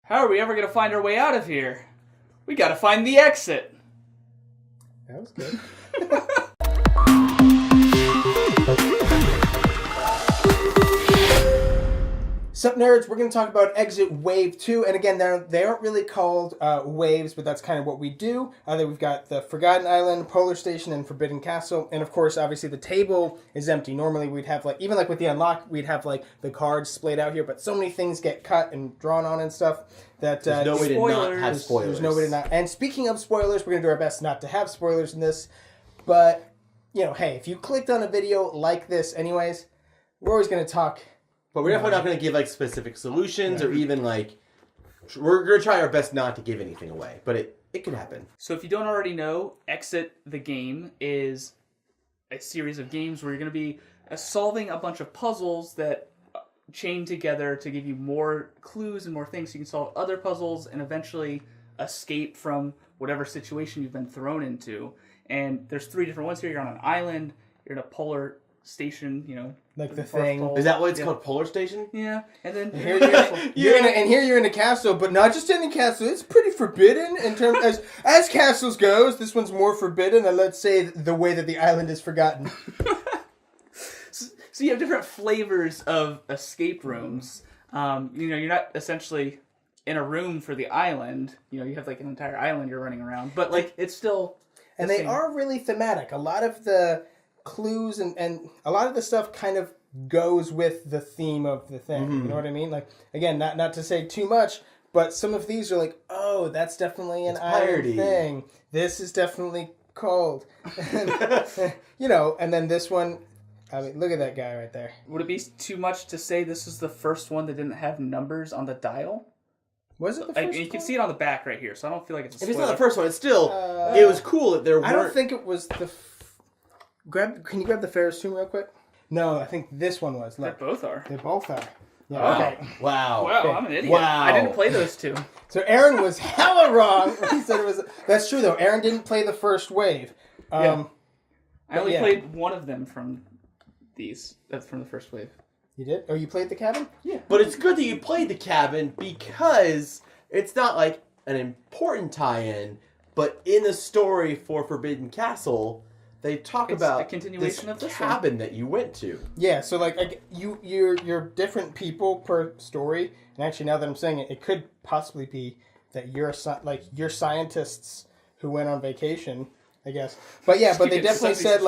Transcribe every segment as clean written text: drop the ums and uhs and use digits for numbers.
How are we ever going to find our way out of here? We got to find the exit. That was good. Sup nerds, we're going to talk about Exit Wave 2, and again, they aren't really called waves, but that's kind of what we do. We've got the Forgotten Island, Polar Station, and Forbidden Castle, and of course, obviously, the table is empty. Normally, we'd have, even with the unlock, we'd have, the cards splayed out here, but so many things get cut and drawn on and stuff that... There's no way to not have spoilers. There's no way to not... And speaking of spoilers, we're going to do our best not to have spoilers in this, but, hey, if you clicked on a video like this anyways, we're always going to talk... But we're definitely not going to give specific solutions or even we're going to try our best not to give anything away, but it could happen. So if you don't already know, Exit the Game is a series of games where you're going to be solving a bunch of puzzles that chain together to give you more clues and more things so you can solve other puzzles and eventually escape from whatever situation you've been thrown into. And there's 3 different ones here. You're on an island, you're in a polar station, like the thing. Is that what it's called, Polar Station? Yeah, and then here you're in a castle, but not just any castle. It's pretty forbidden in terms as castles goes. This one's more forbidden than, let's say, the way that the island is forgotten. So you have different flavors of escape rooms. You're not essentially in a room for the island. You have an entire island you're running around, but it's still. And they are really thematic. A lot of the clues and a lot of the stuff kind of goes with the theme of the thing. Mm-hmm. You know what I mean? Again, not to say too much, but some of these are oh, that's definitely an island thing. This is definitely cold. And then this one, look at that guy right there. Would it be too much to say this is the first one that didn't have numbers on the dial? Was it the first one? You can see it on the back right here, so I don't feel like it's a spoiler. If it's not the first one, it's still... it was cool that there weren't... I don't think it was the... Can you grab the Ferris tomb real quick? No, I think this one was. Look. They both are. They both are. Yeah, oh. Okay. Wow. Wow, okay. I'm an idiot. Wow. I didn't play those 2. So Aaron was hella wrong when he said it was... That's true, though. Aaron didn't play the first wave. I only played one of them from these. That's from the first wave. You did? Oh, you played the cabin? Yeah. But it's good that you played the cabin because it's not an important tie-in, but in the story for Forbidden Castle... They talk about a continuation of this cabin that you went to. Yeah, so you're different people per story, and actually now that I'm saying it, it could possibly be that you're scientists who went on vacation, I guess. But yeah, but they definitely said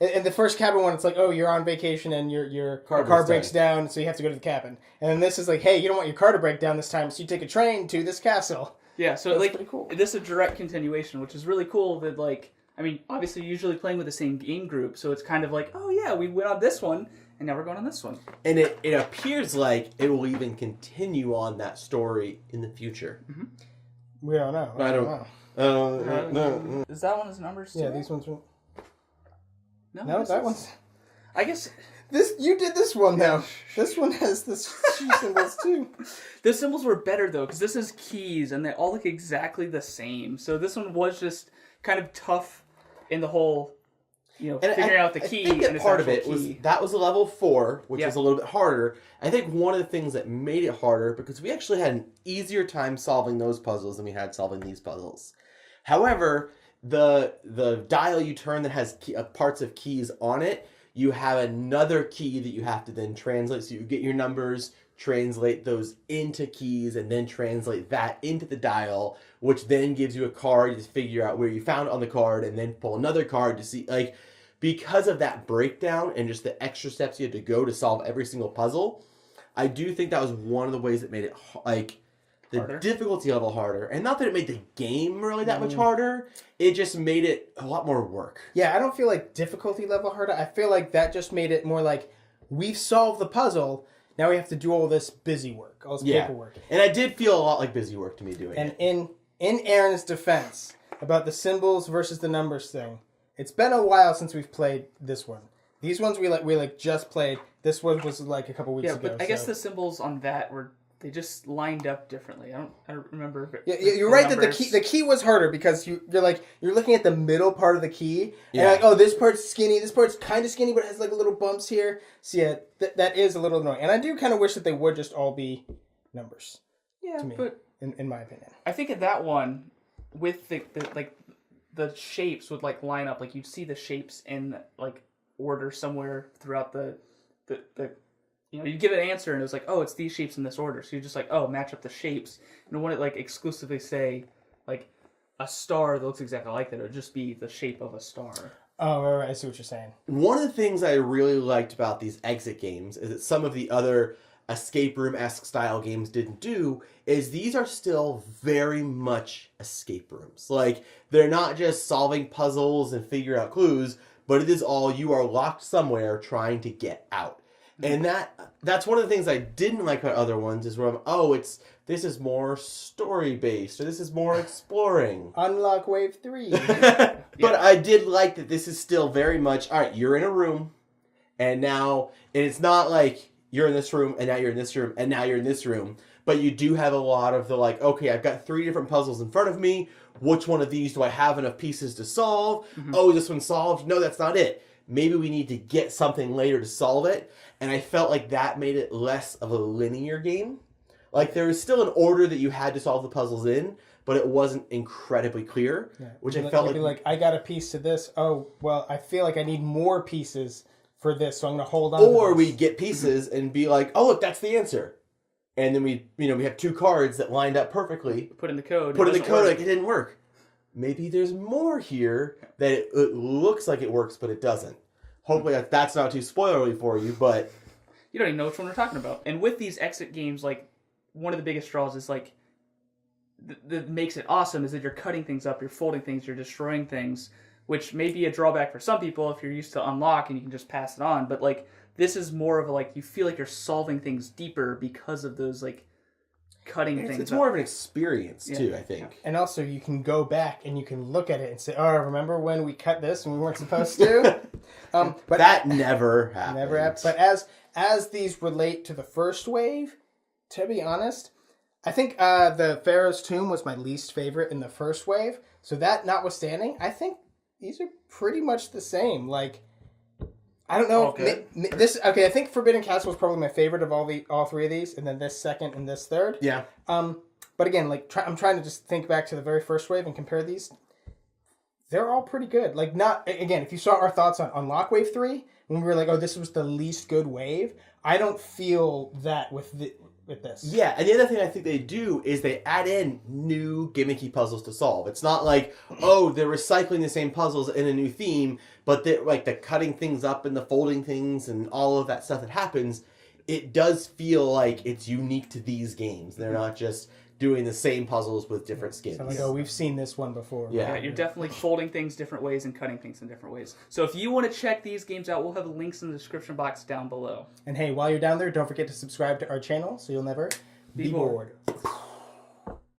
in the first cabin one, it's oh, you're on vacation and your car breaks down, so you have to go to the cabin. And then this is hey, you don't want your car to break down this time, so you take a train to this castle. Yeah, so that's pretty cool. This is a direct continuation, which is really cool that obviously you're usually playing with the same game group, so it's kind of oh yeah, we went on this one, and now we're going on this one. And it appears like it will even continue on that story in the future. Mm-hmm. We don't know. I don't know. Is that one his numbers too? Yeah, these ones were... No, that one's... I guess... You did this one, though. This one has the symbols, too. The symbols were better, though, because this is keys, and they all look exactly the same. So this one was just kind of tough in the whole, figuring out the key. I think that part of it was a level 4, which is a little bit harder. I think one of the things that made it harder, because we actually had an easier time solving those puzzles than we had solving these puzzles. However, the dial you turn that has parts of keys on it, you have another key that you have to then translate. So you get your numbers, translate those into keys, and then translate that into the dial, which then gives you a card to figure out where you found it on the card, and then pull another card to see, because of that breakdown and just the extra steps you had to go to solve every single puzzle, I do think that was one of the ways that made it, the harder. Difficulty level harder. And not that it made the game really that much harder, it just made it a lot more work. Yeah, I don't feel difficulty level harder. I feel that just made it more we've solved the puzzle, now we have to do all this busy work, all this paperwork. And I did feel a lot like busy work to me doing it. And in Aaron's defense, about the symbols versus the numbers thing, it's been a while since we've played this one. These ones we just played. This one was a couple weeks ago. Yeah, but I guess the symbols on that they just lined up differently. I don't remember. Yeah, you're right that the key was harder because you're looking at the middle part of the key and oh, this part's skinny, this part's kind of skinny, but it has little bumps here. So yeah, that is a little annoying. And I do kind of wish that they would just all be numbers. Yeah, but in my opinion. I think in that one, with the shapes would like line up, like you'd see the shapes in like order somewhere throughout the you give an answer and it was like, oh, it's these shapes in this order. So you're just like, oh, match up the shapes. And it wouldn't like exclusively say like a star that looks exactly like that. It would just be the shape of a star. Oh, right, I see what you're saying. One of the things I really liked about these exit games is that some of the other escape room-esque style games didn't do is these are still very much escape rooms. Like, they're not just solving puzzles and figure out clues, but it is all you are locked somewhere trying to get out. And that's one of the things I didn't like about other ones is where this is more story-based, or this is more exploring. Unlock Wave 3. But I did like that this is still very much, all right, you're in a room, and it's not like you're in this room, and now you're in this room, and now you're in this room. But you do have a lot of the like, okay, I've got 3 different puzzles in front of me. Which one of these do I have enough pieces to solve? Mm-hmm. Oh, this one's solved. No, that's not it. Maybe we need to get something later to solve it. And I felt like that made it less of a linear game. Like, there was still an order that you had to solve the puzzles in, but it wasn't incredibly clear. Yeah. Which I felt like I got a piece to this. Oh, well, I feel like I need more pieces for this, so I'm going to hold on. Or we get pieces and be like, oh, look, that's the answer. And then we have 2 cards that lined up perfectly. Put in the code. Like it didn't work. Maybe there's more here that it looks like it works, but it doesn't. Hopefully that's not too spoilery for you, but you don't even know which one we're talking about. And with these exit games, like, one of the biggest draws is like that makes it awesome is that you're cutting things up, you're folding things, you're destroying things, which may be a drawback for some people if you're used to unlock and you can just pass it on. But like, this is more of a like, you feel like you're solving things deeper because of those like cutting things. It's more of an experience too, I think. And also you can go back and you can look at it and say, oh, remember when we cut this and we weren't supposed to? But that never happened. Never happened. But as these relate to the first wave, to be honest, I think the Pharaoh's Tomb was my least favorite in the first wave. So that notwithstanding, I think these are pretty much the same. Like, I don't know. Okay. I think Forbidden Castle was probably my favorite of all 3 of these, and then this second and this third. Yeah. But again, like I'm trying to just think back to the very first wave and compare these. They're all pretty good. Like, not again, if you saw our thoughts on Unlock Wave 3, when we were like, oh, this was the least good wave, I don't feel that with this. Yeah, and the other thing I think they do is they add in new gimmicky puzzles to solve. It's not like, oh, they're recycling the same puzzles in a new theme, but they're like the cutting things up and the folding things and all of that stuff that happens. It does feel like it's unique to these games. They're not just doing the same puzzles with different skins. So like, oh, we've seen this one before. Yeah. You're definitely folding things different ways and cutting things in different ways. So if you want to check these games out, we'll have links in the description box down below. And hey, while you're down there, don't forget to subscribe to our channel so you'll never be bored.